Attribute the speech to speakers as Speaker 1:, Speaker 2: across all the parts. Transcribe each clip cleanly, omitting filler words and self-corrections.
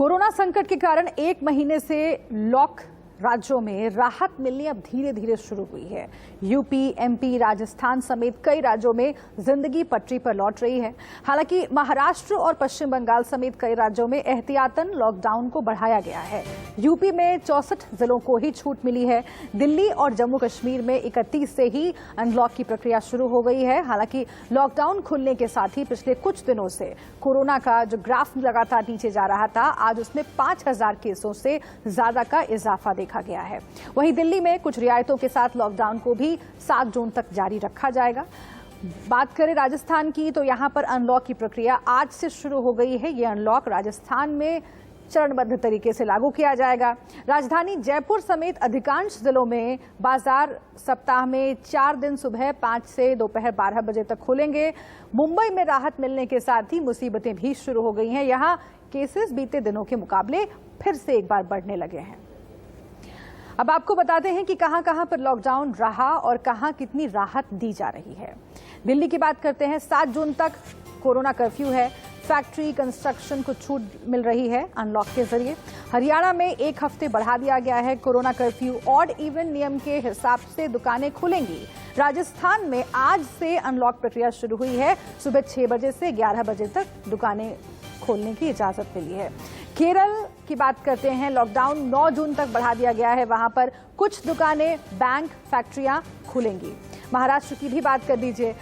Speaker 1: Corona संकट के कारण 1 महीने से लॉक राज्यों में राहत मिलनी अब धीरे धीरे शुरू हुई है। यूपी, एमपी, राजस्थान समेत कई राज्यों में जिंदगी पटरी पर लौट रही है। हालांकि महाराष्ट्र और पश्चिम बंगाल समेत कई राज्यों में एहतियातन लॉकडाउन को बढ़ाया गया है। यूपी में 64 जिलों को ही छूट मिली है। दिल्ली और जम्मू कश्मीर में 31 से ही अनलॉक की प्रक्रिया शुरू हो गई है। हालांकि लॉकडाउन खुलने के साथ ही पिछले कुछ दिनों से कोरोना का जो ग्राफ लगातार नीचे जा रहा था, आज उसमें 5000 केसों से ज्यादा का इजाफा देखा गया है। वहीं दिल्ली में कुछ रियायतों के साथ लॉकडाउन को भी 7 जून तक जारी रखा जाएगा। बात करें राजस्थान की, तो यहां पर अनलॉक की प्रक्रिया आज से शुरू हो गई है। ये अनलॉक राजस्थान में चरणबद्ध तरीके से लागू किया जाएगा। राजधानी जयपुर समेत अधिकांश जिलों में बाजार सप्ताह में 4 दिन सुबह 5 से दोपहर 12 बजे तक खुलेंगे। मुंबई में राहत मिलने के साथ ही मुसीबतें भी शुरू हो गई हैं। यहां केसेस बीते दिनों के मुकाबले फिर से एक बार बढ़ने लगे हैं। अब आपको बताते हैं कि कहां पर लॉकडाउन रहा और कहां कितनी राहत दी जा रही है। दिल्ली की बात करते हैं। 7 जून तक कोरोना कर्फ्यू है। फैक्ट्री, कंस्ट्रक्शन को छूट मिल रही है अनलॉक के जरिए। हरियाणा में 1 हफ्ते बढ़ा दिया गया है कोरोना कर्फ्यू। ऑड इवन नियम के हिसाब से दुकानें खुलेंगी। राजस्थान में आज से अनलॉक प्रक्रिया शुरू हुई है। सुबह 6 बजे से 11 बजे तक दुकानें खोलने की इजाजत मिली है। केरल की बात करते हैं। लॉकडाउन 9 जून तक बढ़ा दिया गया है। वहां पर कुछ दुकानें, बैंक, फैक्ट्रियां खुलेंगी। महाराष्ट्र की भी बात कर दीजिए।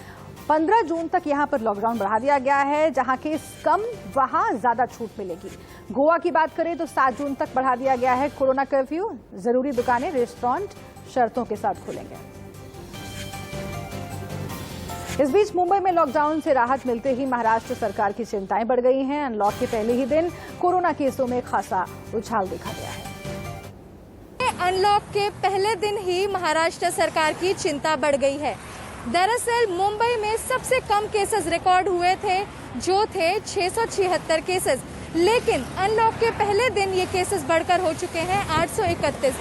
Speaker 1: 15 जून तक यहां पर लॉकडाउन बढ़ा दिया गया है। जहां केस कम, वहां ज्यादा छूट मिलेगी। गोवा की बात करें तो 7 जून तक बढ़ा दिया गया है कोरोना कर्फ्यू। जरूरी दुकानें, रेस्टोरेंट शर्तों के साथ खुलेंगे। इस बीच मुंबई में लॉकडाउन से राहत मिलते ही महाराष्ट्र सरकार की चिंताएं बढ़ गई हैं। अनलॉक के पहले ही दिन कोरोना केसों में खासा उछाल देखा गया है।
Speaker 2: अनलॉक के पहले दिन ही महाराष्ट्र सरकार की चिंता बढ़ गई है। दरअसल मुंबई में सबसे कम केसेस रिकॉर्ड हुए थे, जो थे 676 केसेस। लेकिन अनलॉक के पहले दिन ये केसेस बढ़कर हो चुके हैं 831।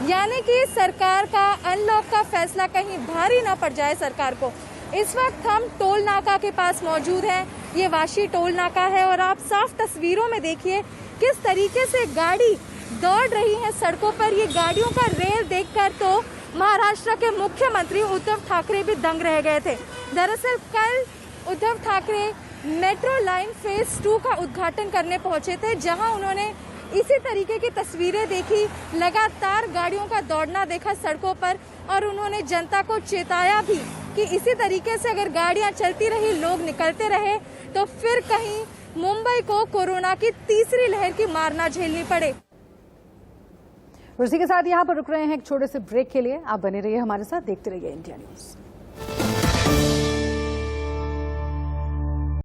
Speaker 2: यानी कि सरकार का अनलॉक का फैसला कहीं भारी ना पड़ जाए सरकार को। इस वक्त हम टोल नाका के पास मौजूद हैं। ये वाशी टोल नाका है और आप साफ तस्वीरों में देखिए किस तरीके से गाड़ी दौड़ रही है सड़कों पर। ये गाड़ियों का रेल देखकर तो महाराष्ट्र के मुख्यमंत्री उद्धव ठाकरे भी दंग रह गए थे। दरअसल कल Uddhav Thackeray metro line phase 2 का उद्घाटन करने पहुंचे थे, जहां उन्होंने इसी तरीके की तस्वीरें देखी। लगातार गाड़ियों का दौड़ना देखा सड़कों पर और उन्होंने जनता को चेताया भी कि इसी तरीके से अगर गाड़ियां चलती रही, लोग निकलते रहे, तो फिर कहीं मुंबई को कोरोना की तीसरी लहर की मार ना झेलनी पड़े।
Speaker 1: इसी के साथ यहाँ पर रुक रहे हैं एक छोटे से ब्रेक के लिए। आप बने रहिए हमारे साथ, देखते रहिए इंडिया न्यूज।